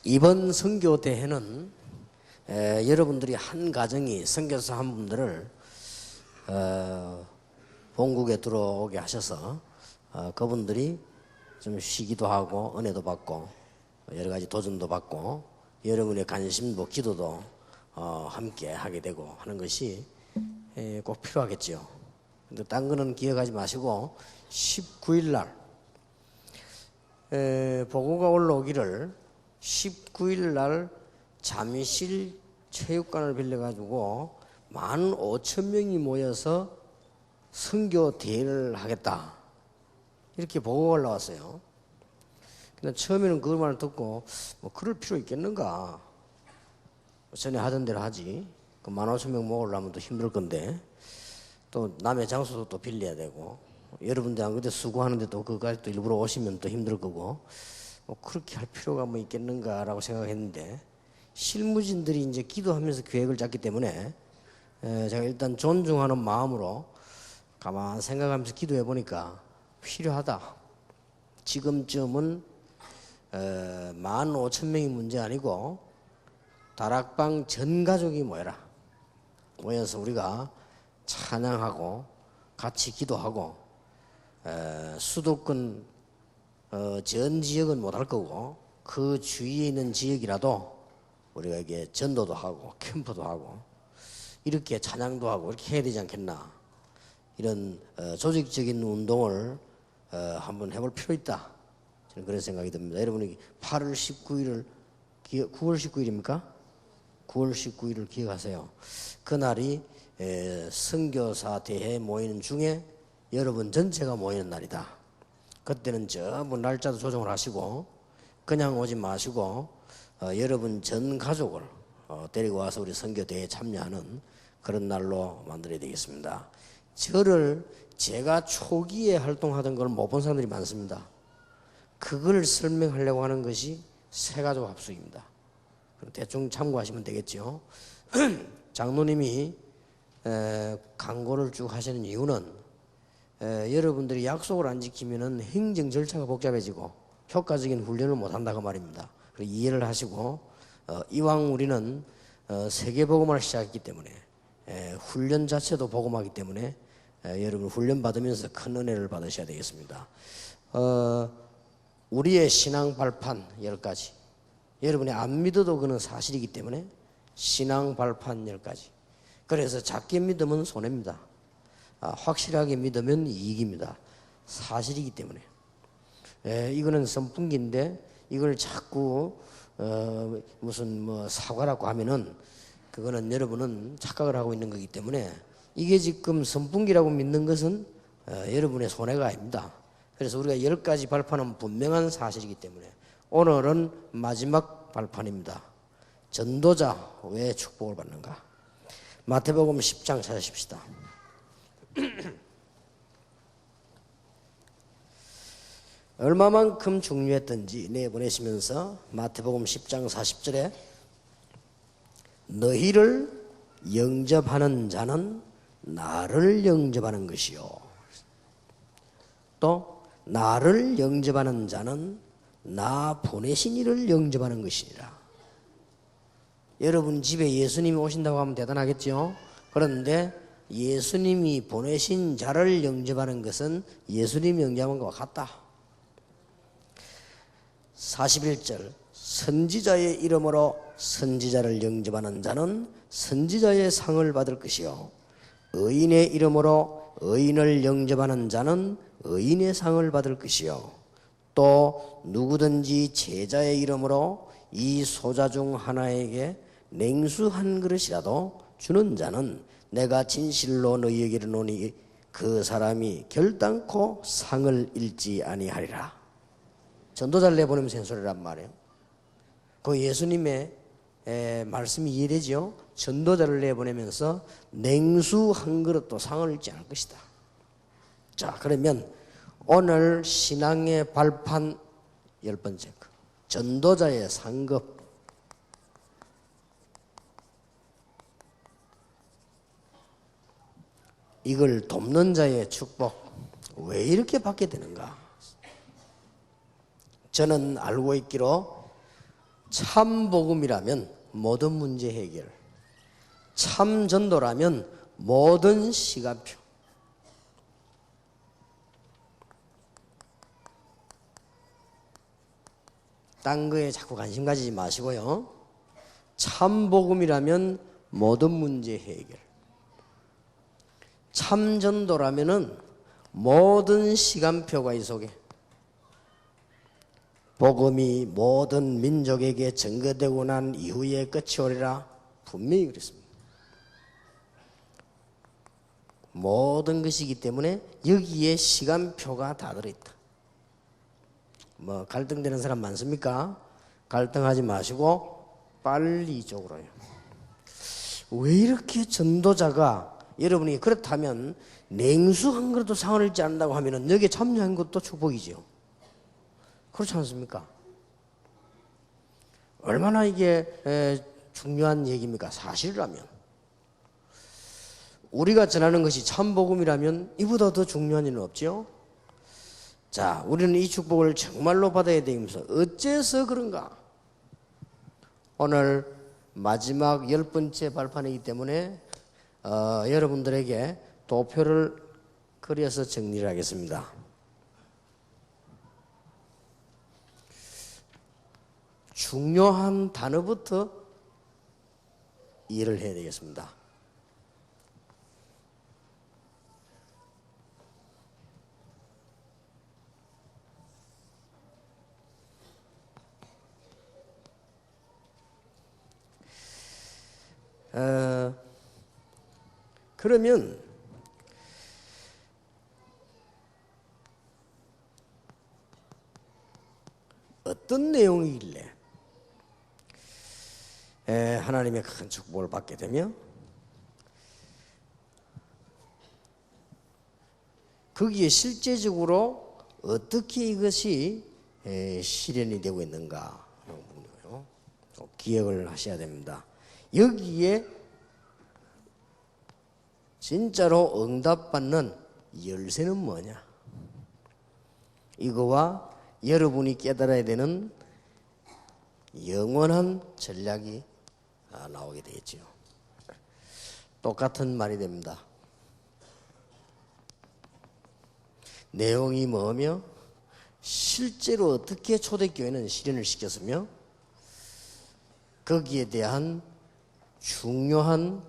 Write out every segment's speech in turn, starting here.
이번 선교 대회는 여러분들이 한 가정이 선교사 한 분들을 본국에 들어오게 하셔서 그분들이 좀 쉬기도 하고 은혜도 받고 여러 가지 도전도 받고 여러분의 관심도 기도도 함께 하게 되고 하는 것이 꼭 필요하겠죠. 근데 딴 거는 기억하지 마시고 19일 날 보고가 올라오기를 19일 날 잠실 체육관을 빌려가지고 15,000명이 모여서 선교 대회를 하겠다 이렇게 보고가 올라왔어요. 근데 처음에는 그 말을 듣고 뭐 그럴 필요 있겠는가, 전에 하던 대로 하지, 그 15,000명 모으려면 또 힘들 건데 또 남의 장소도 또 빌려야 되고 여러분들 안 그때 수고하는데 또 그까지 또 일부러 오시면 또 힘들 거고 뭐 그렇게 할 필요가 뭐 있겠는가라고 생각했는데, 실무진들이 이제 기도하면서 계획을 짰기 때문에 제가 일단 존중하는 마음으로 가만 생각하면서 기도해 보니까 필요하다. 지금쯤은 15,000명이 문제 아니고 다락방 전 가족이 모여서 우리가 찬양하고 같이 기도하고 수도권 전 지역은 못할 거고 그 주위에 있는 지역이라도 우리가 이게 전도도 하고 캠프도 하고 이렇게 찬양도 하고 이렇게 해야 되지 않겠나, 이런 조직적인 운동을 한번 해볼 필요 있다, 저는 그런 생각이 듭니다. 여러분이 8월 19일을 9월 19일입니까? 9월 19일을 기억하세요. 그날이 선교사 대회 모이는 중에 여러분 전체가 모이는 날이다. 그때는 전부 날짜도 조정을 하시고 그냥 오지 마시고 여러분 전 가족을 데리고 와서 우리 선교 대회에 참여하는 그런 날로 만들어야 되겠습니다. 저를 제가 초기에 활동하던 걸 못 본 사람들이 많습니다. 그걸 설명하려고 하는 것이 새가족 합숙입니다. 대충 참고하시면 되겠죠. 장로님이 강고를 쭉 하시는 이유는 여러분들이 약속을 안 지키면은 행정 절차가 복잡해지고 효과적인 훈련을 못 한다고 말입니다. 그래서 이해를 하시고 이왕 우리는 세계복음화를 시작했기 때문에 훈련 자체도 복음화이기 때문에 여러분 훈련 받으면서 큰 은혜를 받으셔야 되겠습니다. 우리의 신앙 발판 10가지, 여러분이 안 믿어도 그는 사실이기 때문에 신앙 발판 10가지. 그래서 작게 믿으면 손해입니다. 확실하게 믿으면 이익입니다. 사실이기 때문에. 이거는 선풍기인데 이걸 자꾸 무슨 뭐 사과라고 하면은 그거는 여러분은 착각을 하고 있는 거기 때문에, 이게 지금 선풍기라고 믿는 것은 여러분의 손해가 아닙니다. 그래서 우리가 10가지 발판은 분명한 사실이기 때문에 오늘은 마지막 발판입니다. 전도자 왜 축복을 받는가? 마태복음 10장 찾으십시다. 얼마만큼 중요했던지 내보내시면서 마태복음 10장 40절에 너희를 영접하는 자는 나를 영접하는 것이요, 또 나를 영접하는 자는 나 보내신 이를 영접하는 것이니라. 여러분 집에 예수님이 오신다고 하면 대단하겠죠. 그런데 예수님이 보내신 자를 영접하는 것은 예수님이 영접한 것과 같다. 41절 선지자의 이름으로 선지자를 영접하는 자는 선지자의 상을 받을 것이요, 의인의 이름으로 의인을 영접하는 자는 의인의 상을 받을 것이요, 또 누구든지 제자의 이름으로 이 소자 중 하나에게 냉수 한 그릇이라도 주는 자는 내가 진실로 너희에게 이르노니 그 사람이 결단코 상을 잃지 아니하리라. 전도자를 내보내면서 한 소리란 말이에요. 그 예수님의 말씀이 이해되죠? 전도자를 내보내면서 냉수 한 그릇도 상을 잃지 않을 것이다. 자, 그러면 오늘 신앙의 발판 10번째, 전도자의 상급. 이걸 돕는 자의 축복 왜 이렇게 받게 되는가? 저는 알고 있기로 참 복음이라면 모든 문제 해결, 참 전도라면 모든 시간표. 딴 거에 자꾸 관심 가지지 마시고요. 참 복음이라면 모든 문제 해결, 참 전도라면은 모든 시간표가 이 속에, 복음이 모든 민족에게 전거되고 난 이후에 끝이 오리라 분명히 그랬습니다. 모든 것이기 때문에 여기에 시간표가 다 들어있다. 뭐 갈등되는 사람 많습니까? 갈등하지 마시고 빨리 이쪽으로요. 왜 이렇게 전도자가, 여러분이 그렇다면 냉수 한 그릇도 상을 잃지 않는다고 하면은 여기에 참여한 것도 축복이죠. 그렇지 않습니까? 얼마나 이게 중요한 얘기입니까? 사실이라면. 우리가 전하는 것이 참복음이라면 이보다 더 중요한 일은 없죠. 자, 우리는 이 축복을 정말로 받아야 되면서 어째서 그런가? 오늘 마지막 10번째 발판이기 때문에 여러분들에게 도표를 그려서 정리를 하겠습니다. 중요한 단어부터 이해를 해야 되겠습니다. 그러면 어떤 내용이길래 하나님의 큰 축복을 받게 되며 거기에 실제적으로 어떻게 이것이 실현이 되고 있는가 기억을 하셔야 됩니다. 여기에 진짜로 응답받는 열쇠는 뭐냐? 이거와 여러분이 깨달아야 되는 영원한 전략이 나오게 되겠죠. 똑같은 말이 됩니다. 내용이 뭐며 실제로 어떻게 초대교회는 실현을 시켰으며 거기에 대한 중요한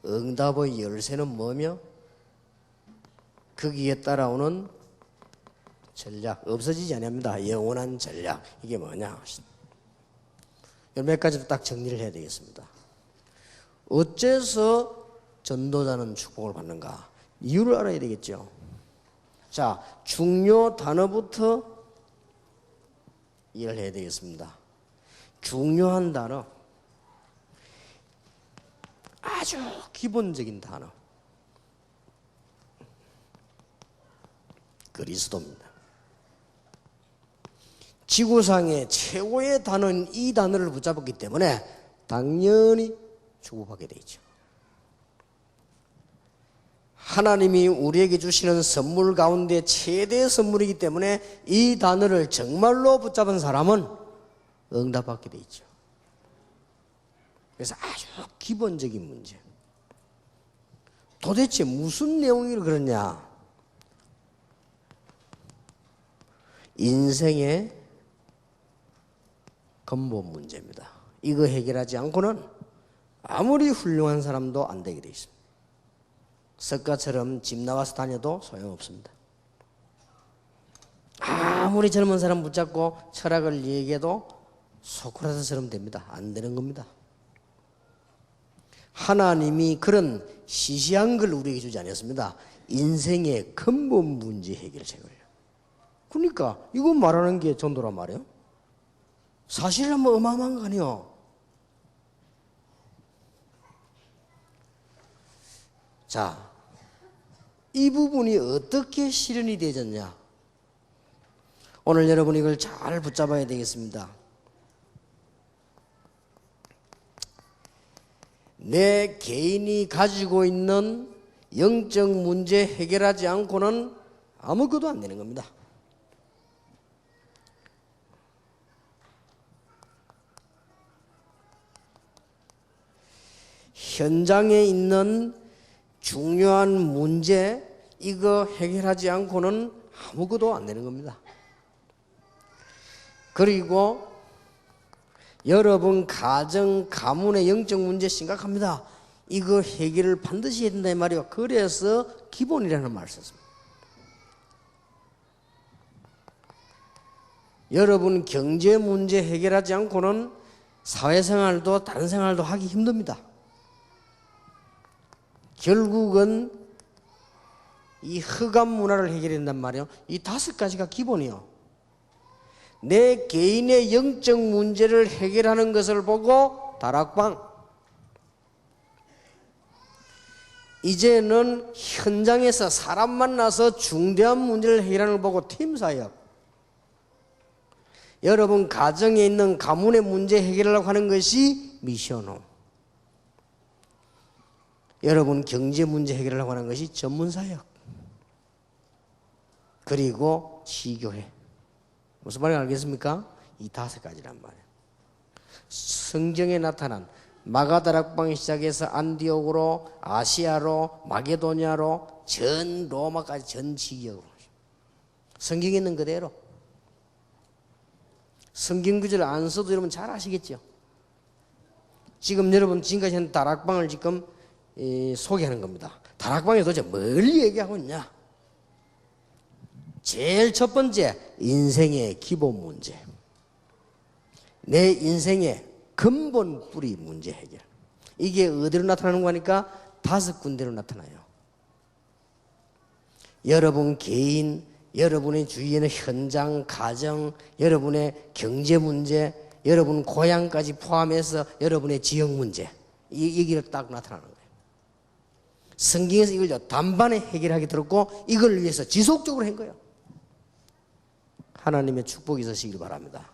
응답의 열쇠는 뭐며 거기에 따라오는 전략, 없어지지 않습니다. 영원한 전략, 이게 뭐냐? 몇 가지로 딱 정리를 해야 되겠습니다. 어째서 전도자는 축복을 받는가? 이유를 알아야 되겠죠. 자, 중요 단어부터 이해를 해야 되겠습니다. 중요한 단어, 아주 기본적인 단어, 그리스도입니다. 지구상의 최고의 단어는 이 단어를 붙잡았기 때문에 당연히 축복하게 되죠. 하나님이 우리에게 주시는 선물 가운데 최대 선물이기 때문에 이 단어를 정말로 붙잡은 사람은 응답받게 되죠. 그래서 아주 기본적인 문제. 도대체 무슨 내용이 그러냐? 인생의 근본 문제입니다. 이거 해결하지 않고는 아무리 훌륭한 사람도 안 되게 돼 있습니다. 석가처럼 집 나와서 다녀도 소용없습니다. 아무리 젊은 사람 붙잡고 철학을 얘기해도 소크라테스처럼 됩니다. 안 되는 겁니다. 하나님이 그런 시시한 걸 우리에게 주지 않았습니다. 인생의 근본 문제 해결책을. 그러니까 이거 말하는 게 전도란 말이에요. 사실은 어마어마한 거 아니에요. 자, 이 부분이 어떻게 실현이 되었냐? 오늘 여러분이 이걸 잘 붙잡아야 되겠습니다. 내 개인이 가지고 있는 영적 문제 해결하지 않고는 아무것도 안 되는 겁니다. 현장에 있는 중요한 문제 이거 해결하지 않고는 아무것도 안 되는 겁니다. 그리고 여러분 가정, 가문의 영적 문제 심각합니다. 이거 해결을 반드시 해야 된다 이 말이에요. 그래서 기본이라는 말을 썼습니다. 여러분 경제 문제 해결하지 않고는 사회생활도 다른 생활도 하기 힘듭니다. 결국은 이 흑암 문화를 해결해야 된단 말이에요. 이 5가지가 기본이요. 내 개인의 영적 문제를 해결하는 것을 보고 다락방. 이제는 현장에서 사람 만나서 중대한 문제를 해결하는 걸 보고 팀사역. 여러분 가정에 있는 가문의 문제 해결하려고 하는 것이 미션홈. 여러분 경제 문제 해결하려고 하는 것이 전문사역. 그리고 시교회. 무슨 말인지 알겠습니까? 이 5가지란 말이에요. 성경에 나타난 마가다락방에 시작해서 안디옥으로, 아시아로, 마게도냐로, 전 로마까지 전 지역으로. 성경에 있는 그대로. 성경 구절을 안 써도 여러분 잘 아시겠죠? 지금 여러분 지금까지 한 다락방을 지금 소개하는 겁니다. 다락방에 도대체 뭘 얘기하고 있냐? 제일 첫 번째, 인생의 기본 문제. 내 인생의 근본 뿌리 문제 해결. 이게 어디로 나타나는 거니까 5군데로 나타나요. 여러분 개인, 여러분의 주위에는 현장, 가정, 여러분의 경제 문제, 여러분 고향까지 포함해서 여러분의 지역 문제. 이 얘기를 딱 나타나는 거예요. 성경에서 이걸 단번에 해결하게 들었고 이걸 위해서 지속적으로 한 거예요. 하나님의 축복이 있으시길 바랍니다.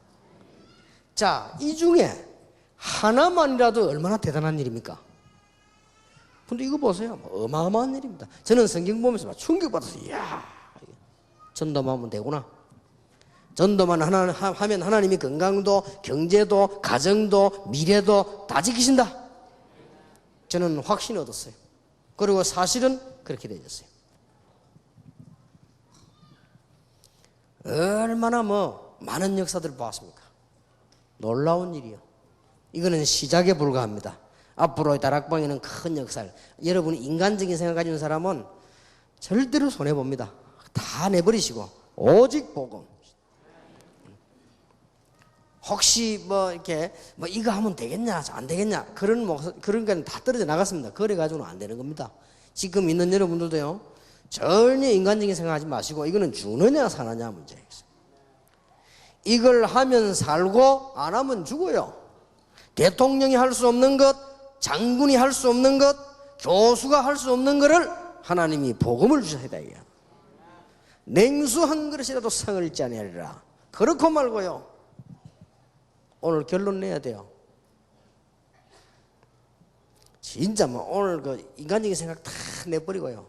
자, 이 중에 하나만이라도 얼마나 대단한 일입니까? 근데 이거 보세요. 어마어마한 일입니다. 저는 성경 보면서 막 충격받았어요. 이야, 전도만 되구나. 전도만 하면 하나님이 건강도, 경제도, 가정도, 미래도 다 지키신다. 저는 확신을 얻었어요. 그리고 사실은 그렇게 되었어요. 얼마나 많은 역사들을 보았습니까? 놀라운 일이요. 이거는 시작에 불과합니다. 앞으로의 다락방에는 큰 역사를. 여러분이 인간적인 생각 가진 사람은 절대로 손해봅니다. 다 내버리시고 오직 복음. 혹시 이렇게 이거 하면 되겠냐 안 되겠냐 그런 건 다 떨어져 나갔습니다. 그래 가지고는 안 되는 겁니다. 지금 있는 여러분들도요, 전혀 인간적인 생각하지 마시고 이거는 죽느냐 사느냐 문제예요. 이걸 하면 살고 안 하면 죽어요. 대통령이 할 수 없는 것, 장군이 할 수 없는 것, 교수가 할 수 없는 것을 하나님이 복음을 주셔야 이게. 냉수 한 그릇이라도 상을 잃지 아니하리라. 그렇고 말고요. 오늘 결론 내야 돼요. 진짜 오늘 그 인간적인 생각 다 내버리고요.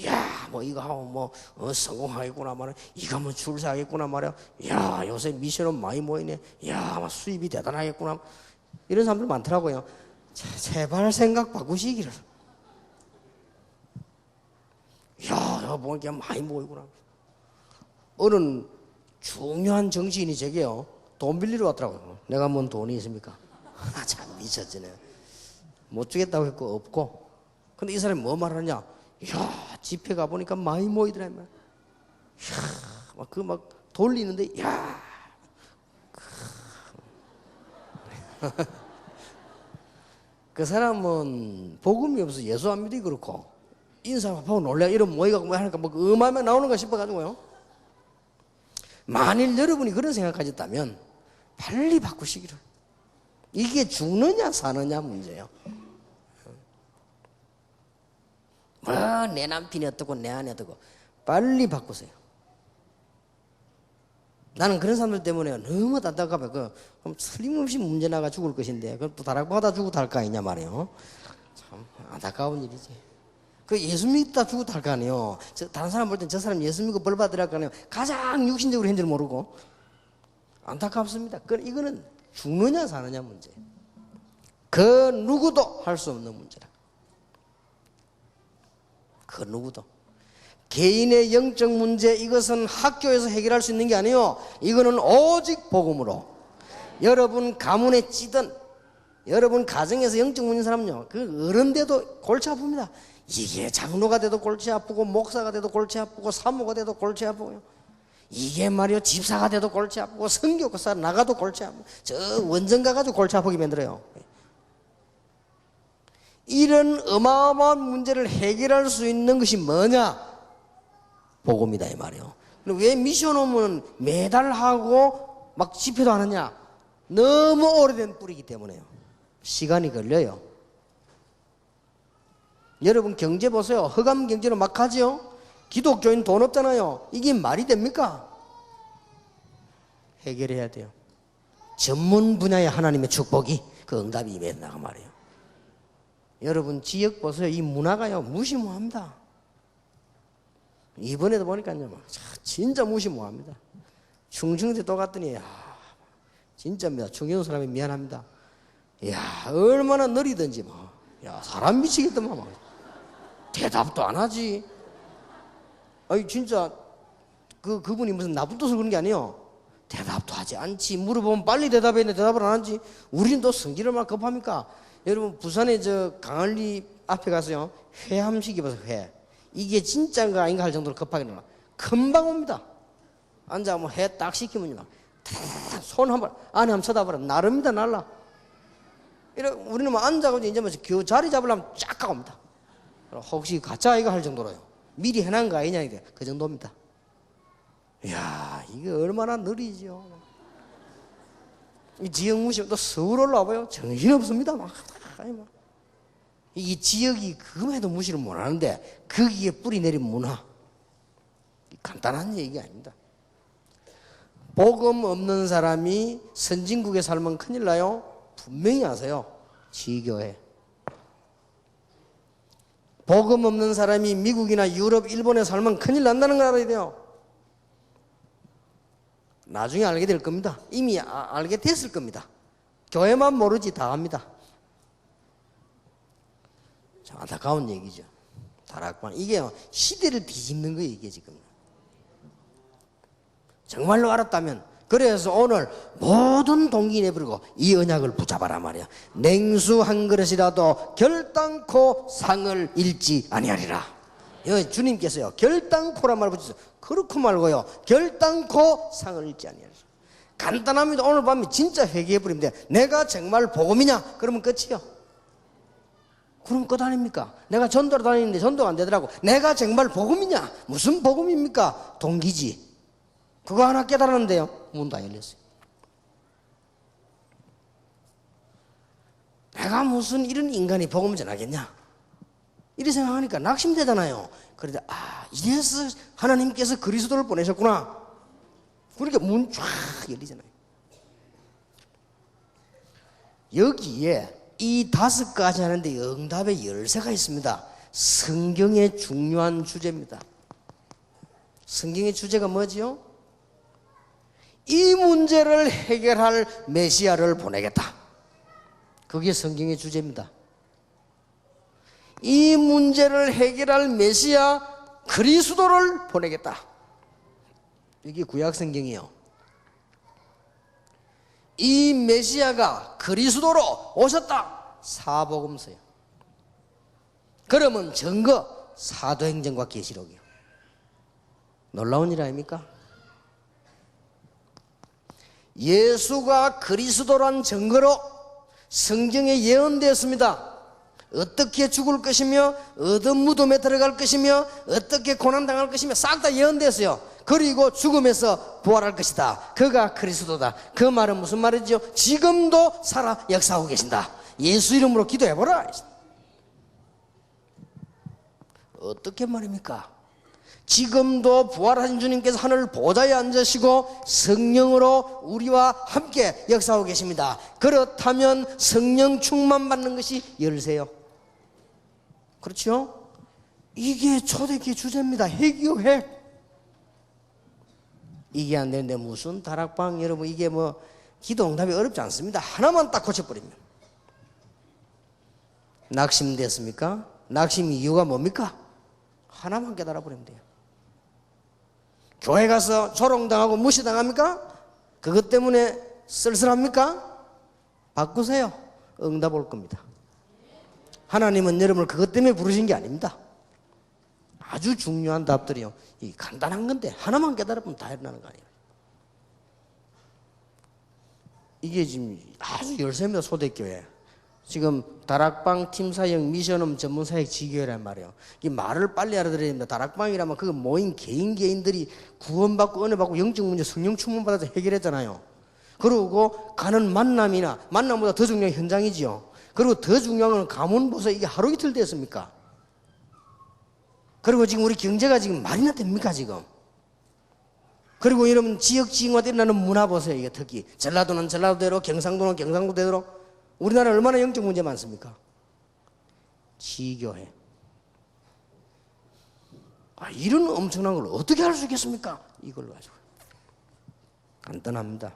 야, 이거 하면 성공하겠구나 말이야. 이거 하면 출세하겠구나 말이야. 야, 요새 미션은 많이 모이네. 야, 수입이 대단하겠구나. 이런 사람들 많더라고요. 제발 생각 바꾸시기를. 야, 이거 보니까 많이 모이구나. 어느 중요한 정치인이 제게요, 돈 빌리러 왔더라고요. 내가 뭔 돈이 있습니까? 참 미쳤지네. 못 주겠다고 했고 없고. 근데 이 사람이 뭐 말하냐? 야, 집회 가보니까 많이 모이더라. 야, 막 돌리는데, 야. 그 사람은 복음이 없어서 예수 안 믿기 그렇고, 인사하고 놀래, 이런 모이가 뭐 하니까 음악만 나오는가 싶어가지고요. 만일 여러분이 그런 생각 가졌다면, 빨리 바꾸시기를. 이게 죽느냐 사느냐 문제예요. 내 남편이 어떻고 내 아내 어떻고. 빨리 바꾸세요. 나는 그런 사람들 때문에 너무 안타까워요. 그럼 틀림없이 문제 나가 죽을 것인데 그럼 또 다락방하다 죽고 달 거 아니냐 말이에요. 참 안타까운 일이지. 그 예수 믿다 죽고 달 거 아니에요. 다른 사람 볼 땐 저 사람 예수 믿고 벌 받으라 할 거 아니에요. 가장 육신적으로 했는 줄 모르고. 안타깝습니다. 이거는 죽느냐 사느냐 문제. 그 누구도 할 수 없는 문제라. 그 누구도. 개인의 영적 문제, 이것은 학교에서 해결할 수 있는 게 아니에요. 이거는 오직 복음으로. 여러분 가문에 찌든 여러분 가정에서 영적 문제인 사람은요, 그 어른 돼도 골치 아픕니다. 이게 장로가 돼도 골치 아프고, 목사가 돼도 골치 아프고, 사모가 돼도 골치 아프고요. 이게 말이요, 집사가 돼도 골치 아프고, 선교사 나가도 골치 아프고, 저 원전 가가지고 골치 아프게 만들어요. 이런 어마어마한 문제를 해결할 수 있는 것이 뭐냐? 복음이다 이 말이에요. 왜 미션 오면 매달 하고 막 집회도 안 하냐? 너무 오래된 뿌리이기 때문에요. 시간이 걸려요. 여러분 경제 보세요. 흑암 경제로 막 하죠. 기독교인 돈 없잖아요. 이게 말이 됩니까? 해결해야 돼요. 전문 분야의 하나님의 축복이 그 응답이 임해야 된다고 말이에요. 여러분 지역 보세요. 이 문화가요 무시무합니다. 이번에도 보니까요 진짜 무시무합니다. 충청도 또 갔더니 진짜입니다. 충청 사람이 미안합니다. 야 얼마나 느리든지 뭐. 야 사람 미치겠더만 막. 대답도 안 하지. 아니 진짜 그분이 무슨 나쁜 뜻을 그런 게 아니에요. 대답도 하지 않지. 물어보면 빨리 대답해야 되는데 대답을 안 하지. 우리는 또 성질을 얼마나 급합니까? 여러분 부산에 저 강을리 앞에 가서요 회함식 입어서 회. 이게 진짜인가 아닌가 할 정도로 급하게 나와. 금방 옵니다. 앉아 뭐 회 딱 시키면요 손 한 번 안에 한번 쳐다보라. 나릅니다 날라. 이래 우리는 뭐 앉아가지고 이제 뭐 그 자리 잡으려면 쫙 가옵니다. 혹시 가짜 이거 할 정도로요. 미리 해놓은 거 아니냐 이게 그 정도입니다. 이야 이게 얼마나 느리죠. 이 지역 무시면 또 서울 올라와봐요. 정신없습니다. 막. 이 지역이 그럼에도 무시를 못하는데 거기에 뿌리 내린 문화. 간단한 얘기가 아닙니다. 복음 없는 사람이 선진국에 살면 큰일 나요. 분명히 아세요. 지교회. 복음 없는 사람이 미국이나 유럽, 일본에 살면 큰일 난다는 걸 알아야 돼요. 나중에 알게 될 겁니다. 이미 알게 됐을 겁니다. 교회만 모르지 다 압니다. 참 안타까운 얘기죠. 다락방. 이게 시대를 뒤집는 거예요, 이게 지금. 정말로 알았다면, 그래서 오늘 모든 동기 내버리고 이 언약을 붙잡아라 말이야. 냉수 한 그릇이라도 결단코 상을 잃지 아니하리라. 여기 주님께서요, 결단코란 말을 붙였어요. 그렇고 말고요, 결단코 상을 잃지 아니하리라. 간단합니다. 오늘 밤에 진짜 회개해버리면 돼. 내가 정말 복음이냐? 그러면 끝이요. 그럼 끝 아닙니까? 내가 전도를 다니는데 전도가 안 되더라고. 내가 정말 복음이냐? 무슨 복음입니까? 동기지. 그거 하나 깨달았는데요, 문 다 열렸어요. 내가 무슨 이런 인간이 복음을 전하겠냐? 이렇게 생각하니까 낙심되잖아요. 그런데 이래서 하나님께서 그리스도를 보내셨구나. 그러니까 문 쫙 열리잖아요. 여기에 이 5가지 하는데 응답의 열쇠가 있습니다. 성경의 중요한 주제입니다. 성경의 주제가 뭐지요? 이 문제를 해결할 메시아를 보내겠다. 그게 성경의 주제입니다. 이 문제를 해결할 메시아 그리스도를 보내겠다. 이게 구약 성경이에요. 이 메시아가 그리스도로 오셨다. 사복음서요. 그러면 증거 사도행전과 계시록이요. 놀라운 일 아닙니까? 예수가 그리스도란 증거로 성경에 예언되었습니다. 어떻게 죽을 것이며 어떤 무덤에 들어갈 것이며 어떻게 고난당할 것이며 싹 다 예언되었어요. 그리고 죽음에서 부활할 것이다. 그가 그리스도다. 그 말은 무슨 말이죠? 지금도 살아 역사하고 계신다. 예수 이름으로 기도해보라. 어떻게 말입니까? 지금도 부활하신 주님께서 하늘 보좌에 앉으시고 성령으로 우리와 함께 역사하고 계십니다. 그렇다면 성령 충만 받는 것이 열쇠요. 그렇죠? 이게 초대교회 주제입니다. 해교회. 이게 안 되는데 무슨 다락방. 여러분 이게 뭐 기도 응답이 어렵지 않습니다. 하나만 딱 고쳐버리면. 낙심됐습니까? 낙심 이유가 뭡니까? 하나만 깨달아 버리면 돼요. 교회 가서 조롱당하고 무시당합니까? 그것 때문에 쓸쓸합니까? 바꾸세요. 응답 올 겁니다. 하나님은 여러분을 그것 때문에 부르신 게 아닙니다. 아주 중요한 답들이요. 이 간단한 건데 하나만 깨달으면 다 일어나는 거 아니에요. 이게 지금 아주 열세입니다. 소대교회. 지금 다락방 팀사역 미션홈 전문사역 지교회란 말이에요. 이 말을 빨리 알아들어야 됩니다. 다락방이라면 그 모인 개인들이 구원받고 은혜받고 영적 문제 성령 충만 받아서 해결했잖아요. 그리고 가는 만남보다 더 중요한 현장이지요. 그리고 더 중요한 건 가문 보세요. 이게 하루 이틀 됐습니까? 그리고 지금 우리 경제가 지금 말이나 됩니까 지금? 그리고 여러분 지역 지역마다 일어나는 문화 보세요. 이게 특히 전라도는 전라도대로, 경상도는 경상도대로. 우리나라 얼마나 영적 문제 많습니까? 지교회. 이런 엄청난 걸 어떻게 할 수 있겠습니까? 이걸로 가지고. 간단합니다.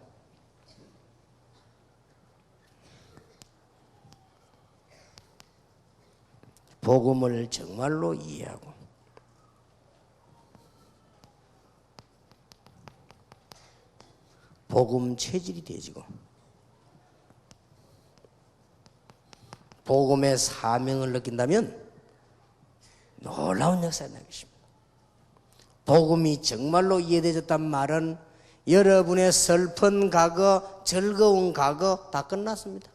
복음을 정말로 이해하고 복음 체질이 되어지고 복음의 사명을 느낀다면 놀라운 역사가 나겠습니다. 복음이 정말로 이해되어졌단 말은 여러분의 슬픈 과거, 즐거운 과거 다 끝났습니다.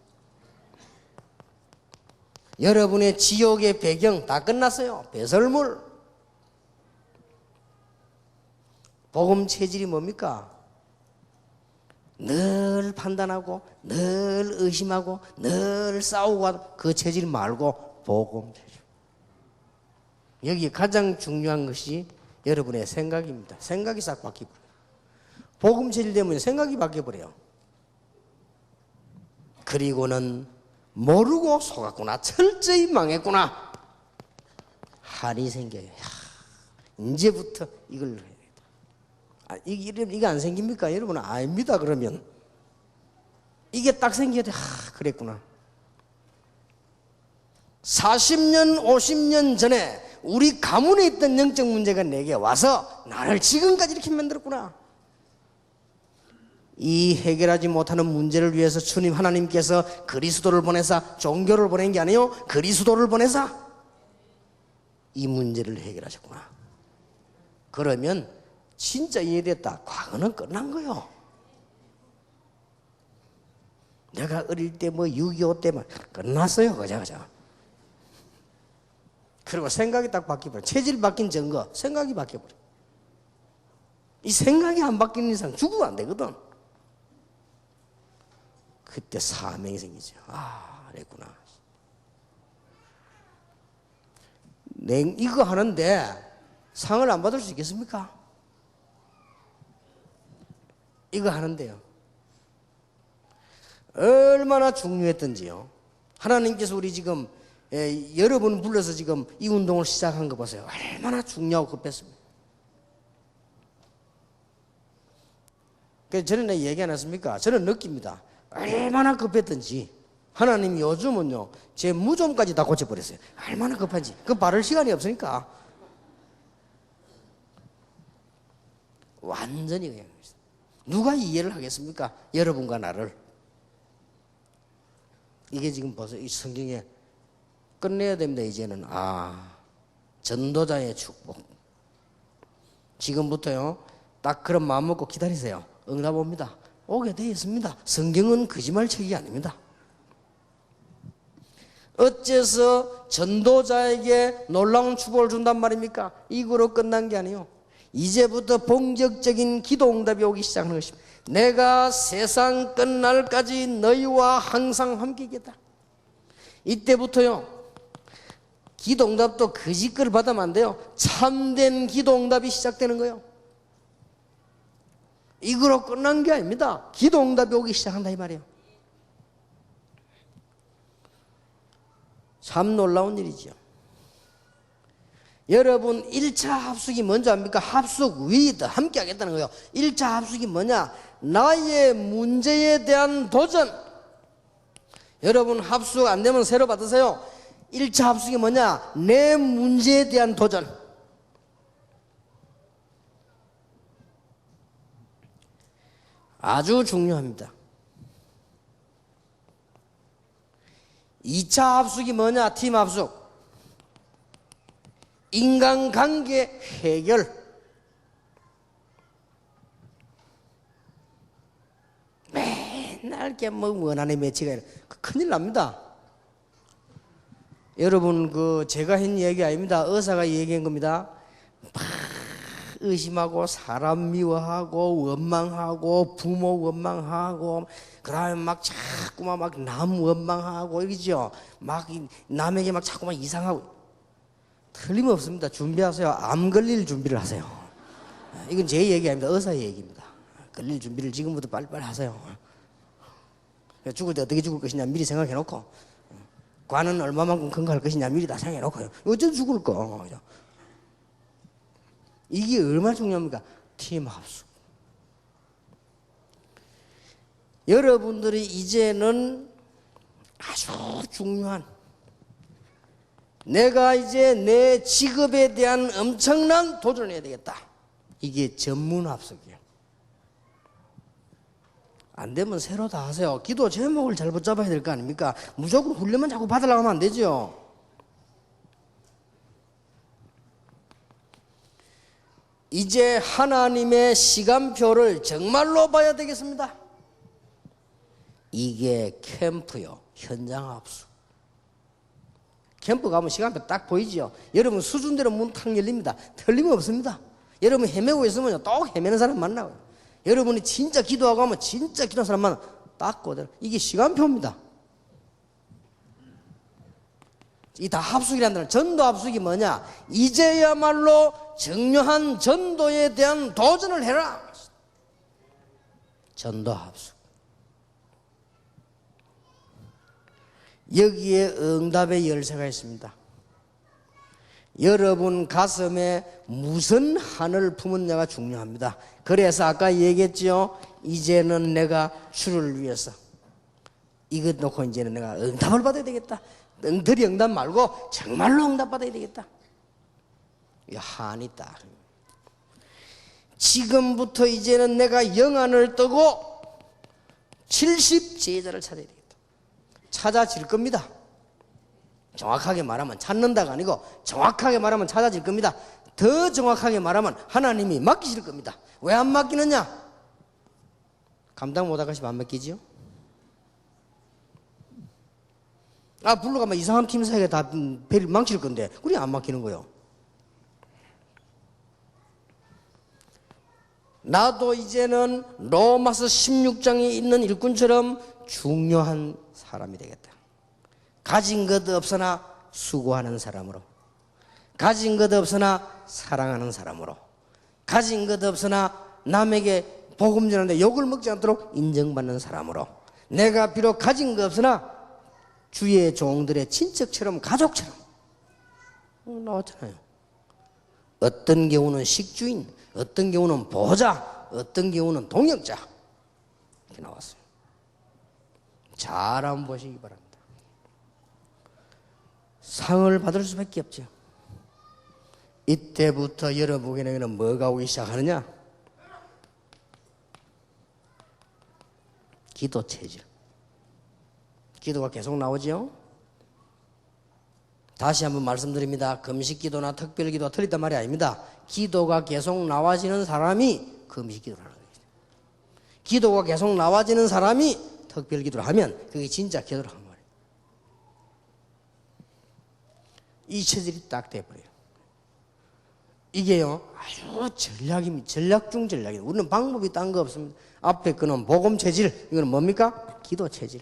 여러분의 지옥의 배경 다 끝났어요. 배설물. 복음 체질이 뭡니까? 늘 판단하고 늘 의심하고 늘 싸우고 그 체질 말고 복음 체질. 여기 가장 중요한 것이 여러분의 생각입니다. 생각이 싹 바뀌어버려요. 복음 체질 때문에 생각이 바뀌어버려요. 그리고는 모르고 속았구나. 철저히 망했구나. 한이 생겨요. 이제부터 이걸 해야 되겠다. 이게 안 생깁니까? 여러분은 아닙니다. 그러면 이게 딱 생겨야 돼. 그랬구나. 40년 50년 전에 우리 가문에 있던 영적 문제가 내게 와서 나를 지금까지 이렇게 만들었구나. 이 해결하지 못하는 문제를 위해서 주님 하나님께서 그리스도를 보내사, 종교를 보낸 게 아니에요. 그리스도를 보내사 이 문제를 해결하셨구나. 그러면 진짜 이해됐다. 과거는 끝난 거요. 내가 어릴 때 6.25 때만 끝났어요. 그자. 그리고 생각이 딱 바뀌어버려. 체질 바뀐 증거, 생각이 바뀌어버려. 이 생각이 안 바뀌는 이상 죽으면 안 되거든. 그때 사명이 생기죠. 그랬구나. 이거 하는데 상을 안 받을 수 있겠습니까? 이거 하는데요. 얼마나 중요했던지요. 하나님께서 우리 지금 여러분 불러서 지금 이 운동을 시작한 거 보세요. 얼마나 중요하고 급했습니다. 그래서 저는 얘기 안 했습니까? 저는 느낍니다. 얼마나 급했던지. 하나님이 요즘은요, 제 무좀까지 다 고쳐버렸어요. 얼마나 급한지. 그 바를 시간이 없으니까. 완전히 그냥. 누가 이해를 하겠습니까? 여러분과 나를. 이게 지금 벌써 이 성경에 끝내야 됩니다. 이제는. 전도자의 축복. 지금부터요, 딱 그런 마음 먹고 기다리세요. 응답 옵니다. 오게 되어 있습니다. 성경은 거짓말책이 아닙니다. 어째서 전도자에게 놀라운 축복을 준단 말입니까? 이거로 끝난 게 아니에요. 이제부터 본격적인 기도 응답이 오기 시작하는 것입니다. 내가 세상 끝날까지 너희와 항상 함께겠다. 이때부터요, 기도 응답도 거짓 걸 받으면 안 돼요. 참된 기도 응답이 시작되는 거예요. 이거로 끝난 게 아닙니다. 기도 응답이 오기 시작한다 이 말이에요. 참 놀라운 일이죠. 여러분 1차 합숙이 뭔지 압니까? 합숙 위드 함께 하겠다는 거예요. 1차 합숙이 뭐냐? 나의 문제에 대한 도전. 여러분 합숙 안 되면 새로 받으세요. 1차 합숙이 뭐냐? 내 문제에 대한 도전. 아주 중요합니다. 2차 합숙이 뭐냐? 팀 합숙. 인간관계 해결. 맨날 이렇게 뭐 원한의 매치가 큰일 납니다. 여러분 제가 한 얘기 아닙니다. 의사가 얘기한 겁니다. 막 의심하고 사람 미워하고 원망하고 부모 원망하고 그다음에 막 자꾸만 막 남 원망하고 이러죠. 막 남에게 막 자꾸만 이상하고. 틀림없습니다. 준비하세요. 암 걸릴 준비를 하세요. 이건 제 얘기 아닙니다. 의사의 얘기입니다. 걸릴 준비를 지금부터 빨리빨리 하세요. 죽을 때 어떻게 죽을 것이냐 미리 생각해놓고, 관은 얼마만큼 건강할 것이냐 미리 다 생각해놓고요. 어쩌면 죽을 거. 이게 얼마나 중요합니까? 팀 합숙. 여러분들이 이제는 아주 중요한, 내가 이제 내 직업에 대한 엄청난 도전을 해야 되겠다. 이게 전문 합숙이에요. 안 되면 새로 다 하세요. 기도 제목을 잘 붙잡아야 될 거 아닙니까? 무조건 훈련만 자꾸 받으려고 하면 안 되죠. 이제 하나님의 시간표를 정말로 봐야 되겠습니다. 이게 캠프요. 현장 합숙. 캠프 가면 시간표 딱 보이죠. 여러분 수준대로 문 탁 열립니다. 틀림없습니다. 여러분 헤매고 있으면 또 헤매는 사람 만나고요. 여러분이 진짜 기도하고 하면 진짜 기도하는 사람 만나 딱 그대로. 이게 시간표입니다. 이 다 합숙이란다는, 전도 합숙이 뭐냐? 이제야말로 정교한 전도에 대한 도전을 해라. 전도 합숙. 여기에 응답의 열쇠가 있습니다. 여러분 가슴에 무슨 한을 품었냐가 중요합니다. 그래서 아까 얘기했죠. 이제는 내가 주를 위해서 이것 놓고 이제는 내가 응답을 받아야 되겠다. 엉터리 응답 말고 정말로 응답 받아야 되겠다. 이 한이 있다. 지금부터 이제는 내가 영안을 뜨고 70 제자를 찾아야 되겠다. 찾아질 겁니다. 정확하게 말하면 찾는다가 아니고 정확하게 말하면 찾아질 겁니다. 더 정확하게 말하면 하나님이 맡기실 겁니다. 왜 안 맡기느냐? 감당 못하시면 안 맡기지요? 불러가면 이상한 팀 사이에 다 배를 망칠 건데 그래 안 맡기는 거요. 나도 이제는 로마서 16장에 있는 일꾼처럼 중요한 사람이 되겠다. 가진 것 없으나 수고하는 사람으로, 가진 것 없으나 사랑하는 사람으로, 가진 것 없으나 남에게 복음 전하는데 욕을 먹지 않도록 인정받는 사람으로, 내가 비록 가진 것 없으나 주의 종들의 친척처럼 가족처럼 나왔잖아요. 어떤 경우는 식주인, 어떤 경우는 보호자, 어떤 경우는 동역자 이렇게 나왔어요. 잘 한번 보시기 바랍니다. 상을 받을 수밖에 없죠. 이때부터 여러분에게는 뭐가 오기 시작하느냐? 기도 체질. 기도가 계속 나오죠. 다시 한번 말씀드립니다. 금식기도나 특별기도가 틀렸단 말이 아닙니다. 기도가 계속 나와지는 사람이 금식기도를 하는 거예요. 기도가 계속 나와지는 사람이 특별기도를 하면 그게 진짜 기도를 하는 거예요. 이 체질이 딱 돼버려요. 이게요 아주 전략입니다. 전략 중 전략이에요. 우리는 방법이 딴 거 없습니다. 앞에 거는 복음 체질, 이거는 뭡니까? 기도 체질.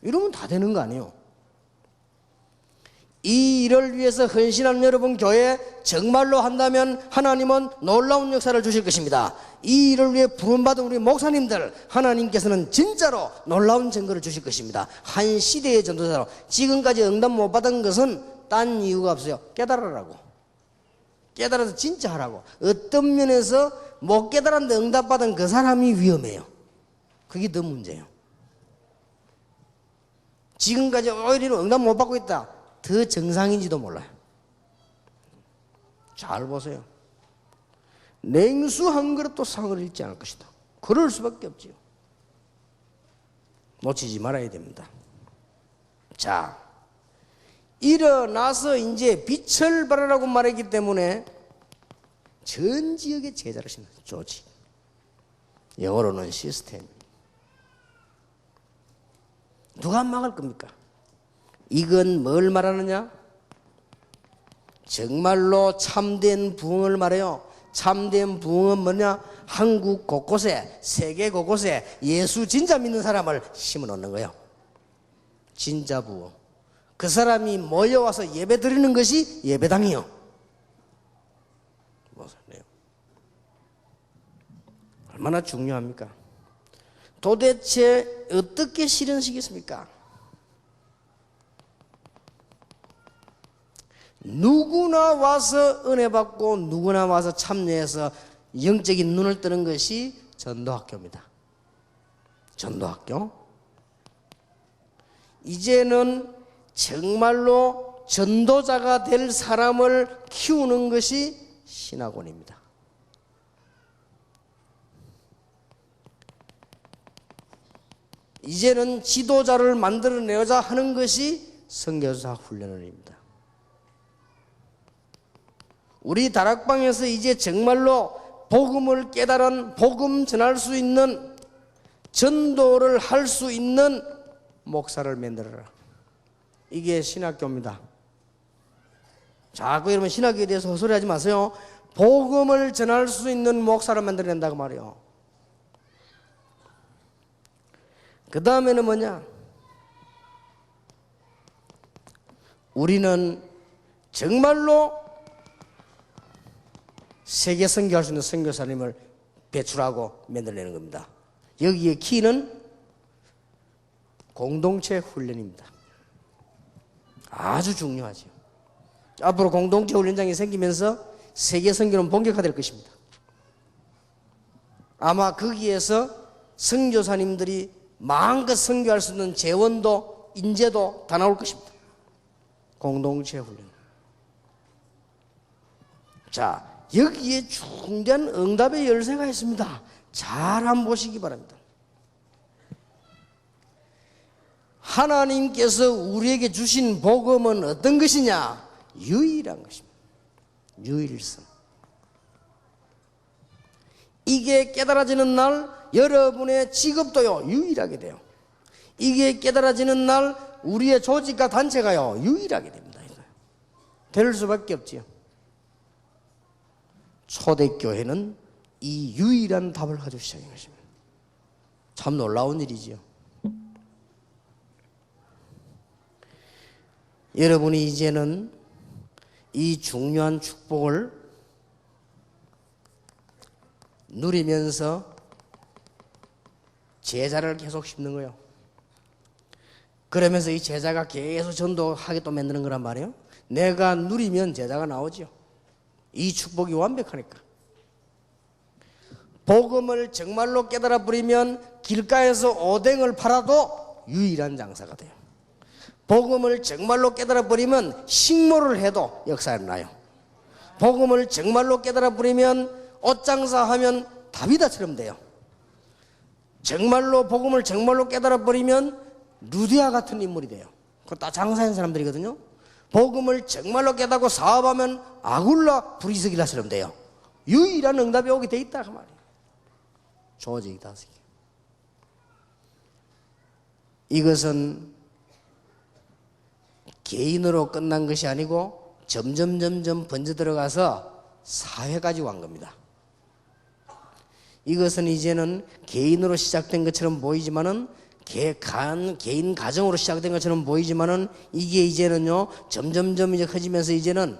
이러면 다 되는 거 아니에요. 이 일을 위해서 헌신하는 여러분 교회 정말로 한다면 하나님은 놀라운 역사를 주실 것입니다. 이 일을 위해 부름받은 우리 목사님들, 하나님께서는 진짜로 놀라운 증거를 주실 것입니다. 한 시대의 전도자로 지금까지 응답 못 받은 것은 딴 이유가 없어요. 깨달으라고. 깨달아서 진짜 하라고. 어떤 면에서 못 깨달았는데 응답받은 그 사람이 위험해요. 그게 더 문제예요. 지금까지 오히려 응답 못 받고 있다. 더 정상인지도 몰라요. 잘 보세요. 냉수 한 그릇도 상을 잃지 않을 것이다. 그럴 수밖에 없지요. 놓치지 말아야 됩니다. 자, 일어나서 이제 빛을 발하라고 말했기 때문에 전 지역에 제자를 심는 조직, 영어로는 시스템. 누가 막을 겁니까? 이건 뭘 말하느냐? 정말로 참된 부흥을 말해요. 참된 부흥은 뭐냐? 한국 곳곳에, 세계 곳곳에 예수 진짜 믿는 사람을 심어놓는 거예요. 진짜 부흥. 그 사람이 모여와서 예배 드리는 것이 예배당이요. 무엇이네요? 얼마나 중요합니까? 도대체 어떻게 실현시켰습니까? 누구나 와서 은혜 받고 누구나 와서 참여해서 영적인 눈을 뜨는 것이 전도학교입니다. 전도학교. 이제는 정말로 전도자가 될 사람을 키우는 것이 신학원입니다. 이제는 지도자를 만들어내고자 하는 것이 선교사 훈련원입니다. 우리 다락방에서 이제 정말로 복음을 깨달은, 복음 전할 수 있는, 전도를 할 수 있는 목사를 만들어라. 이게 신학교입니다. 자꾸 여러분 신학교에 대해서 헛소리하지 마세요. 복음을 전할 수 있는 목사를 만들어낸다고 말이에요. 그 다음에는 뭐냐? 우리는 정말로 세계 선교할 수 있는 선교사님을 배출하고 만들어내는 겁니다. 여기에 키는 공동체 훈련입니다. 아주 중요하죠. 앞으로 공동체 훈련장이 생기면서 세계 선교는 본격화될 것입니다. 아마 거기에서 선교사님들이 마음껏 선교할 수 있는 재원도 인재도 다 나올 것입니다. 공동체 훈련. 자, 여기에 중대한 응답의 열쇠가 있습니다. 잘 한번 보시기 바랍니다. 하나님께서 우리에게 주신 복음은 어떤 것이냐? 유일한 것입니다. 유일성. 이게 깨달아지는 날 여러분의 직업도요 유일하게 돼요. 이게 깨달아지는 날 우리의 조직과 단체가요 유일하게 됩니다. 될 수밖에 없지요. 초대교회는 이 유일한 답을 가지고 시작한 것입니다. 참 놀라운 일이지요. 여러분이 이제는 이 중요한 축복을 누리면서 제자를 계속 심는 거예요. 그러면서 이 제자가 계속 전도하게 또 만드는 거란 말이에요. 내가 누리면 제자가 나오죠. 이 축복이 완벽하니까. 복음을 정말로 깨달아 버리면 길가에서 오뎅을 팔아도 유일한 장사가 돼요. 복음을 정말로 깨달아 버리면 식모를 해도 역사가 나요. 복음을 정말로 깨달아 버리면 옷장사하면 다비다처럼 돼요. 정말로 복음을 정말로 깨달아 버리면 루디아 같은 인물이 돼요. 그거 다 장사한 사람들이거든요. 복음을 정말로 깨닫고 사업하면 아굴라 브리스길라처럼 돼요. 유일한 응답이 오게 돼 있다 그 말이에요. 조직이 다섯 개. 이것은 개인으로 끝난 것이 아니고 점점 번져 들어가서 사회까지 간 겁니다. 이것은 이제는 개인으로 시작된 것처럼 보이지만은 개인 가정으로 시작된 것처럼 보이지만은 이게 이제는요 점점 이제 커지면서 이제는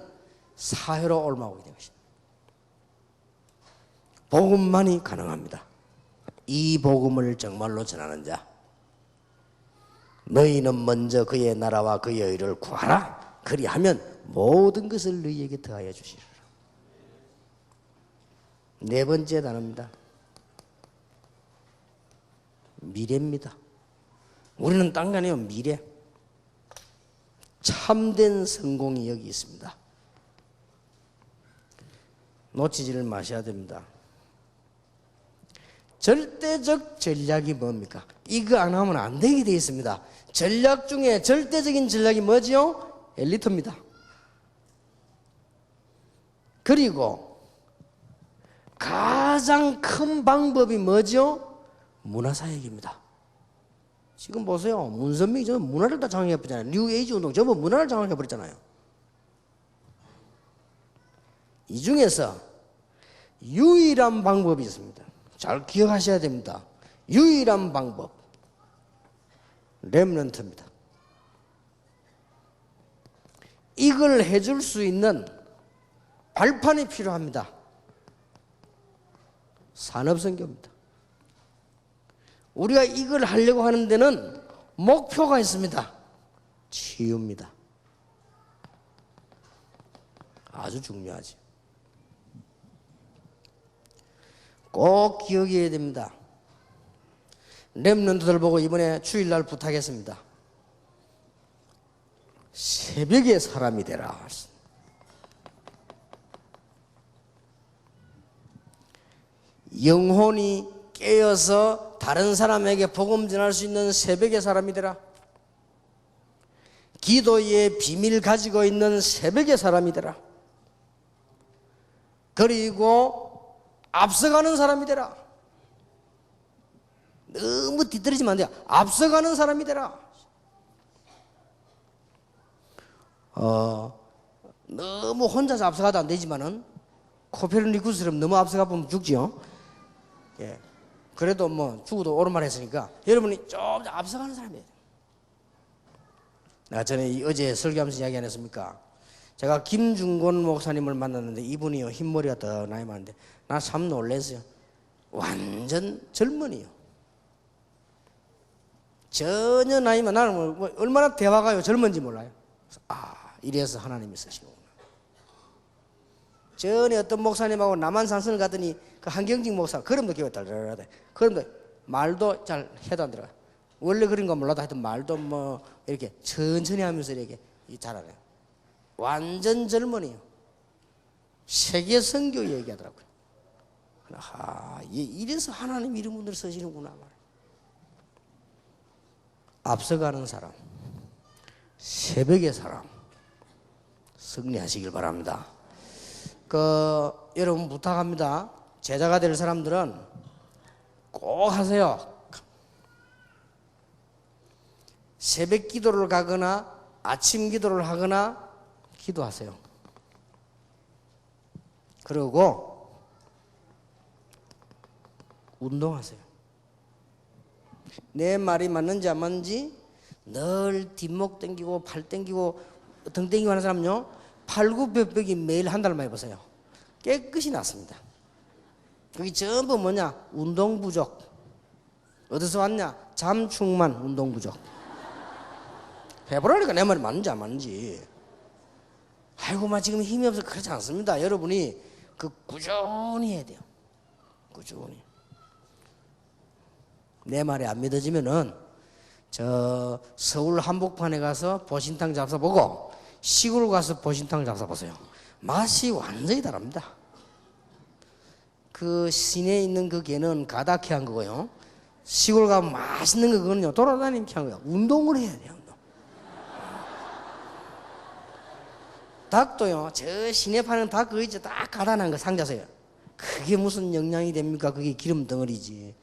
사회로 옮아오게 된 것입니다. 복음만이 가능합니다. 이 복음을 정말로 전하는 자, 너희는 먼저 그의 나라와 그의 의를 구하라. 그리하면 모든 것을 너희에게 더하여 주시리라. 네 번째 단어입니다. 미래입니다. 우리는 딴 게 아니에요. 미래. 참된 성공이 여기 있습니다. 놓치지를 마셔야 됩니다. 절대적 전략이 뭡니까? 이거 안 하면 안 되게 되어 있습니다. 전략 중에 절대적인 전략이 뭐지요? 엘리트입니다. 그리고 가장 큰 방법이 뭐죠? 문화사역입니다. 지금 보세요. 문선명이 저 문화를 다 장악해버렸잖아요. 뉴에이지 운동 전부 문화를 장악해버렸잖아요. 이 중에서 유일한 방법이 있습니다. 잘 기억하셔야 됩니다. 유일한 방법, 렘넌트입니다. 이걸 해줄 수 있는 발판이 필요합니다. 산업선교입니다. 우리가 이걸 하려고 하는 데는 목표가 있습니다. 치유입니다. 아주 중요하지. 꼭 기억해야 됩니다. 렘넌트들 보고 이번에 주일날 부탁했습니다. 새벽에 사람이 되라. 영혼이 깨어서 다른 사람에게 복음 전할 수 있는 새벽의 사람이 되라. 기도의 비밀 가지고 있는 새벽의 사람이 되라. 그리고 앞서가는 사람이 되라. 너무 뒤떨어지면 안 돼요. 앞서가는 사람이 되라. 너무 혼자서 앞서가도 안 되지만은 코페르니쿠스처럼 너무 앞서가 보면 죽지요. 예. 그래도 뭐 죽어도 옳은 말 했으니까 여러분이 좀 앞서가는 사람이에요. 내가 전에 어제 설교하면서 이야기 안 했습니까? 제가 김중곤 목사님을 만났는데 이분이요 흰머리가 더 나이 많은데 나 참 놀랐어요. 완전 젊은이요. 전혀 나이만 나는 뭐 얼마나 대화가요 젊은지 몰라요. 이래서 하나님이 쓰시는구나. 전에 어떤 목사님하고 남한산성을 가더니 그 한경직 목사 걸음도 기웠다. 걸음도 말도 잘 해도 안 들어가요. 원래 그런 거 몰라도 하여튼 말도 뭐 이렇게 천천히 하면서 이렇게 잘하네요. 완전 젊은이요. 세계 선교 얘기하더라고요. 이래서 하나님 이런 분들 쓰시는구나. 앞서가는 사람, 새벽의 사람 승리하시길 바랍니다. 여러분 부탁합니다. 제자가 될 사람들은 꼭 하세요. 새벽 기도를 가거나 아침 기도를 하거나 기도하세요. 그리고 운동하세요. 내 말이 맞는지 안 맞는지 늘 뒷목 당기고 팔 당기고 등 당기고 하는 사람은요 팔굽혀펴기 매일 한 달만 해보세요. 깨끗이 낫습니다. 그게 전부 뭐냐? 운동 부족. 어디서 왔냐? 잠충만 운동 부족. 해보라니까 내 말이 맞는지 안 맞는지. 아이고 막 지금 힘이 없어. 그렇지 않습니다. 여러분이 꾸준히 해야 돼요. 꾸준히. 내 말이 안 믿어지면은 저 서울 한복판에 가서 보신탕 잡숴보고 시골 가서 보신탕 잡숴보세요. 맛이 완전히 다릅니다. 그 시내에 있는 그 개는 가다케 한 거고요. 시골 가면 맛있는 거 그거는요 돌아다니면서 한 거예요. 운동을 해야 돼요. 운동. 닭도요 저 시내 파는 닭 그거 이제 딱 가다 놓은 거 상자서요. 그게 무슨 영양이 됩니까? 그게 기름 덩어리지.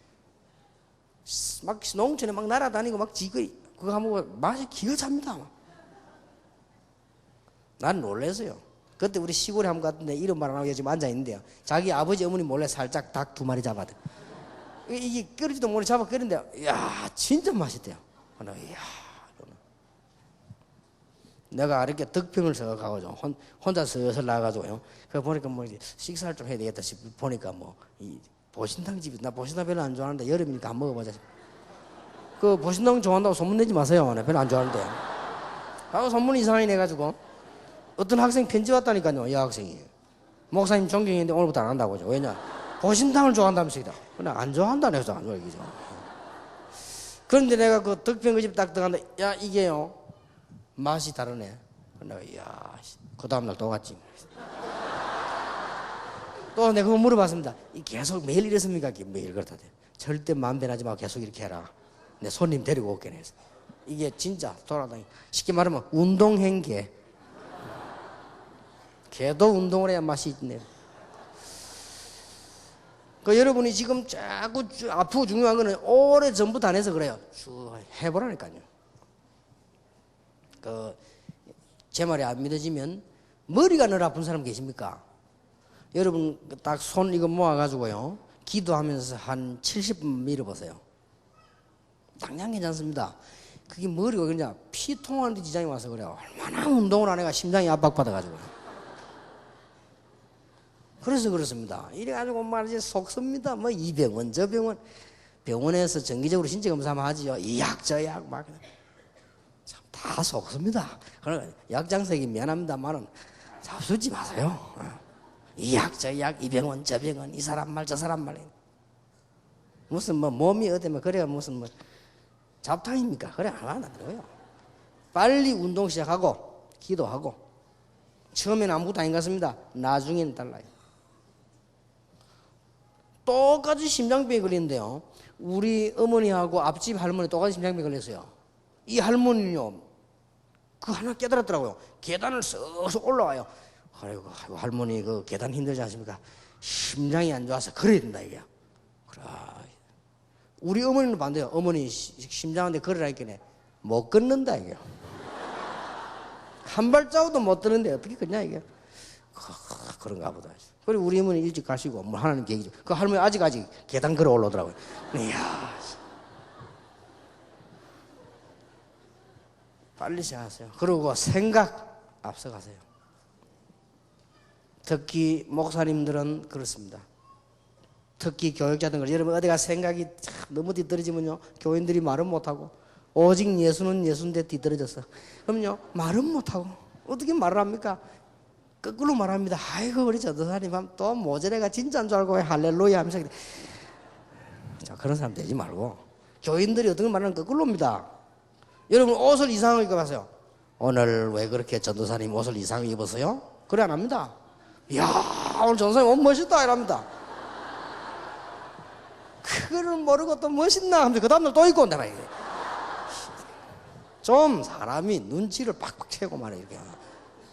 막 농촌에 막 날아다니고 막 지거리 그거 하면 맛이 기가 찹니다. 난 놀랐어요. 그때 우리 시골에 한번 갔는데 이름 말 안 하고 지금 앉아있는데요. 자기 아버지 어머니 몰래 살짝 닭 2마리 잡아대. 이게 끓이지도 모르게 잡아 끓는데 이야 진짜 맛있대요. 이야 내가 이렇게 덕평을 서가지고 혼자 슬슬 나가가지고요. 그거 보니까 뭐 식사를 좀 해야 되겠다 싶어 보니까 뭐 이 보신탕 집이 나 보신탕 별로 안 좋아하는데 여름이니까 안 먹어보자. 그 보신탕 좋아한다고 소문내지 마세요. 나 별로 안 좋아하는데. 하고 소문 이상하게 내가지고 어떤 학생 편지 왔다니까요. 이 학생이 목사님 존경했는데 오늘부터 안 한다고 하죠. 왜냐 보신탕을 좋아한다면서요. 근데 안 좋아한다 내가 안 좋아해 기죠. 그런데 내가 그 덕평 그 집 딱 들어갔는데 야 이게요 맛이 다르네. 내가 이야, 그 다음날 또 갔지. 또 내가 그거 물어봤습니다. 계속 매일 이랬습니까? 매일 그렇다. 절대 마음 변하지 말고 계속 이렇게 해라. 내 손님 데리고 올게 해서. 이게 진짜 돌아다니. 쉽게 말하면 운동행개. 개도 운동을 해야 맛이 있네. 그 여러분이 지금 자꾸 아프고 중요한 거는 오래 전부터 안 해서 그래요. 쭉 해보라니까요. 제 말이 안 믿어지면 머리가 늘 아픈 사람 계십니까? 여러분 딱 손 이거 모아가지고요. 기도하면서 한 70분 밀어보세요. 당장 괜찮습니다. 그게 머리가 그냥 피 통하는 데 지장이 와서 그래요. 얼마나 운동을 안 해가 심장이 압박받아가지고. 그래서 그렇습니다. 이래가지고 말이지 속습니다. 뭐 이 병원 저 병원 병원에서 정기적으로 신체 검사만 하지요. 이 약 저 약 막 참 다 속습니다. 그러니까 약장색이 미안합니다만은 잡수지 마세요. 이 약 저 약 이 병원 저 병원 이 사람 말 저 사람 말 무슨 뭐 몸이 어때면 그래야 무슨 뭐 잡탕입니까? 그래 안 한다고요. 빨리 운동 시작하고 기도하고 처음에는 아무것도 아닌 것 같습니다. 나중에는 달라요. 똑같이 심장병이 걸리는데요. 우리 어머니하고 앞집 할머니 똑같이 심장병이 걸렸어요. 이 할머니는요, 그 하나 깨달았더라고요. 계단을 쓱쓱 올라와요. 아이고 할머니 그 계단 힘들지 않습니까? 심장이 안 좋아서 걸어야 된다 이게. 그래. 우리 어머니는 반대요. 어머니 심장한테 걸으라니까 못 걷는다 이게. 한 발자국도 못 드는데 어떻게 걷냐 이게. 그런가 보다. 그리고 우리 어머니 일찍 가시고 뭐 하나님 계획이죠. 그 할머니 아직 계단 걸어 올라오더라고요. 이야. 빨리 시작하세요. 그리고 생각 앞서가세요. 특히 목사님들은 그렇습니다. 특히 교육자들 여러분 어디가 생각이 너무 뒤떨어지면요 교인들이 말은 못하고 오직 예수는 예수인데 뒤떨어졌어. 그럼요 말은 못하고 어떻게 말을 합니까? 거꾸로 말합니다. 아이고 우리 전도사님 또 모자래가 진짜인 줄 알고 할렐루야 하면서 자 그런 사람 되지 말고 교인들이 어떻게 말하는 거꾸로입니다. 여러분 옷을 이상하게 입어봤어요. 오늘 왜 그렇게 전도사님 옷을 이상하게 입었어요? 그래 안 합니다. 이야 오늘 전도사님 옷 멋있다 이랍니다. 그거를 모르고 또 멋있나 하면서 그 다음날 또 입고 온다 말이에요. 좀 사람이 눈치를 팍팍 채고 말이에요. 이렇게.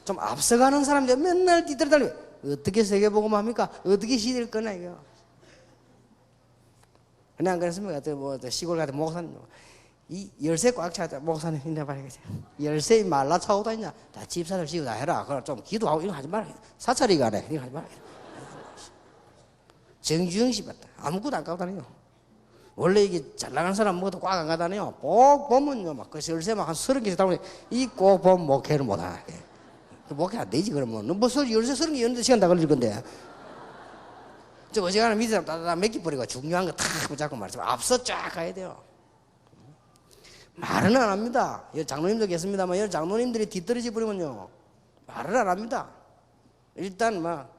좀 앞서가는 사람들 맨날 뒤떨어다니고 어떻게 세계복음 합니까? 어떻게 시대를 꺼나 이거. 그냥 그랬습니까? 뭐 시골 가서 목사님 이 열쇠 꽉 차다 목사님 힘내 봐야겠어요. 열쇠 말라 차고 다니냐? 다 집사들 지고 다 해라. 그럼 좀 기도하고 이거 하지 말아. 사찰이가 안 해. 이거 하지 말아. 정주영 씨 봤다. 아무것도 안 까고 다녀요. 원래 이게 잘 나가는 사람 뭐도 꽉 안 가다녀요. 꼭 보면요 막 그 열쇠 막 한 30개 다니고 이 꼭 보면 목회를 못 하게. 목회 안 되지 그러면 뭐 열쇠 30개 여는데 시간 다 걸릴 건데. 저 어지간한 밑에 사람 따다다 몇 개 버리고 중요한 거 다 붙잡고 말이죠. 앞서 쫙 가야 돼요. 말은 안 합니다. 여기 장로님도 계십니다만 여기 장로님들이 뒤떨어져 버리면요 말을 안 합니다. 일단 막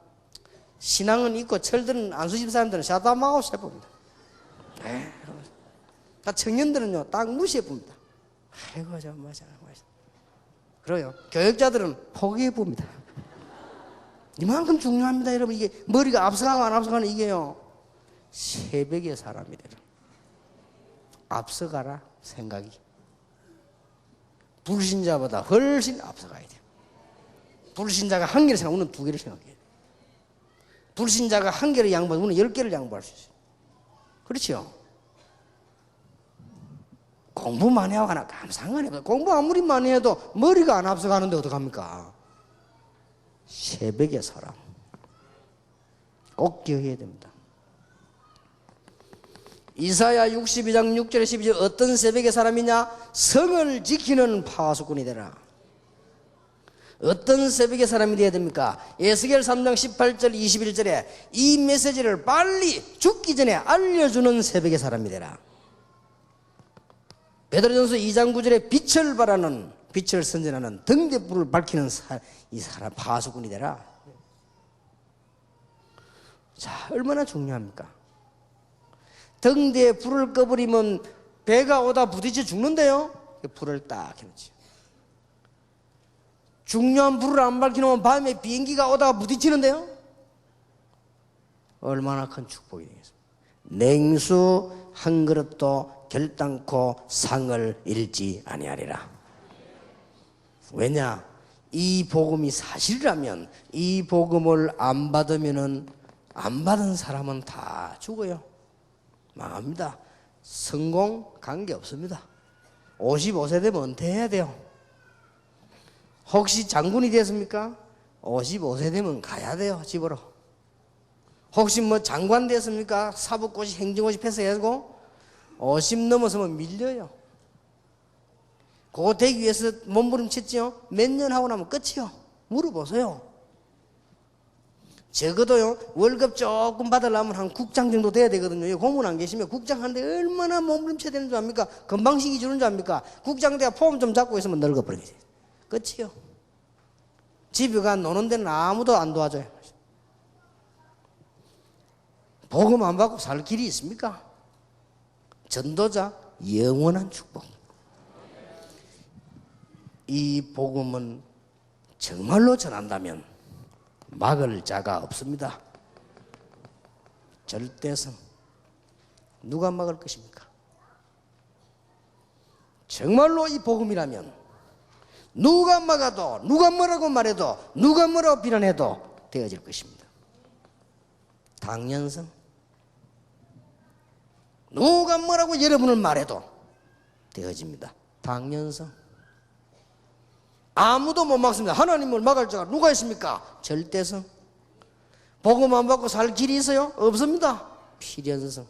신앙은 있고 철들은 안수집 사람들은 샤다마고 세봅니다. 청년들은요 딱 무시해 봅니다. 아이고 저 뭐자 그래요. 교육자들은 포기해 봅니다. 이만큼 중요합니다 여러분. 이게 머리가 앞서가고 안 앞서가는 이게요 새벽의 사람이 되라. 앞서가라 생각이 불신자보다 훨씬 앞서가야 돼요. 불신자가 한 개를 생각하면 우리는 두 개를 생각해야 돼요. 불신자가 한 개를 양보하면 우리는 10개를 양보할 수 있어요. 그렇죠? 공부 많이 하고 하나 아무 상관이 없어요. 공부 아무리 많이 해도 머리가 안 앞서가는데 어떡합니까? 새벽의 사람 꼭 기억해야 됩니다. 이사야 62장 6절에 12절 어떤 새벽의 사람이냐? 성을 지키는 파수꾼이 되라. 어떤 새벽의 사람이 되어야 됩니까? 에스겔 3장 18절 21절에 이 메시지를 빨리 죽기 전에 알려주는 새벽의 사람이 되라. 베드로전서 2장 9절에 빛을 발하는 빛을 선전하는 등대불을 밝히는 이 사람 파수꾼이 되라. 자 얼마나 중요합니까? 등대에 불을 꺼버리면 배가 오다 부딪혀 죽는데요. 불을 딱 해놓지. 중요한 불을 안 밝히면 밤에 비행기가 오다가 부딪히는데요. 얼마나 큰 축복이 되겠습니까? 냉수 한 그릇도 결단코 상을 잃지 아니하리라. 왜냐? 이 복음이 사실이라면, 이 복음을 안 받으면은, 안 받은 사람은 다 죽어요. 망합니다. 성공 관계없습니다. 55세 되면 은퇴해야 돼요. 혹시 장군이 됐습니까? 55세 되면 가야 돼요, 집으로. 혹시 뭐 장관 됐습니까? 사법고시, 행정고시 패스해가지고 50 넘어서면 밀려요. 그거 되기 위해서 몸부림쳤지요? 몇 년 하고 나면 끝이요. 물어보세요. 적어도요, 월급 조금 받으려면 한 국장 정도 돼야 되거든요. 고문 안 계시면 국장 하는데 얼마나 몸부림쳐야 되는 줄 압니까? 금방 시기 주는 줄 압니까? 국장 돼야 폼 좀 잡고 있으면 늙어버리지. 끝이요. 집에 가 노는 데는 아무도 안 도와줘요. 복음 안 받고 살 길이 있습니까? 전도자 영원한 축복. 이 복음은 정말로 전한다면 막을 자가 없습니다. 절대성. 누가 막을 것입니까? 정말로 이 복음이라면 누가 막아도, 누가 뭐라고 말해도, 누가 뭐라고 비난해도 되어질 것입니다. 당연성. 누가 뭐라고 여러분을 말해도 되어집니다. 당연성. 아무도 못 막습니다. 하나님을 막을 자가 누가 있습니까? 절대성. 복음 안 받고 살 길이 있어요? 없습니다. 필연성.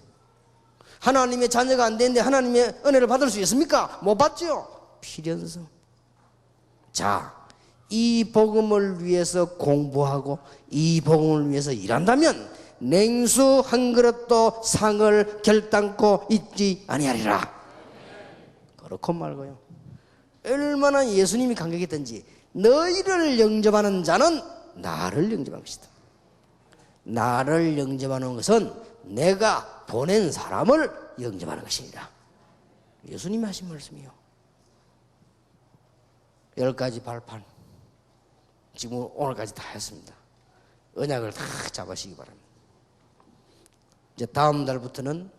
하나님의 자녀가 안 되는데 하나님의 은혜를 받을 수 있습니까? 못 받죠. 필연성. 자, 이 복음을 위해서 공부하고 이 복음을 위해서 일한다면 냉수 한 그릇도 상을 결단코 잊지 아니하리라. 그렇고 말고요. 얼마나 예수님이 감격했던지, 너희를 영접하는 자는 나를 영접한 것이다. 나를 영접하는 것은 내가 보낸 사람을 영접하는 것입니다. 예수님이 하신 말씀이요. 10가지 발판 지금 오늘까지 다 했습니다. 언약을 다 잡으시기 바랍니다. 이제 다음 달부터는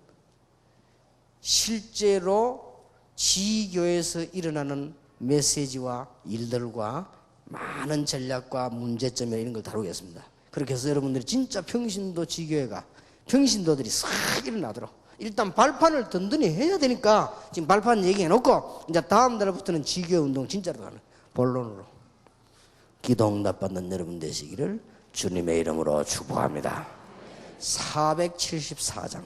실제로 지교에서 일어나는 메시지와 일들과 많은 전략과 문제점 이런 걸 다루겠습니다. 그렇게 해서 여러분들이 진짜 평신도 지교회가, 평신도들이 싹 일어나도록 일단 발판을 든든히 해야 되니까 지금 발판 얘기해놓고 이제 다음 달부터는 지교회 운동 진짜로 하는 본론으로 기도 응답 받는 여러분 되시기를 주님의 이름으로 축복합니다. 474장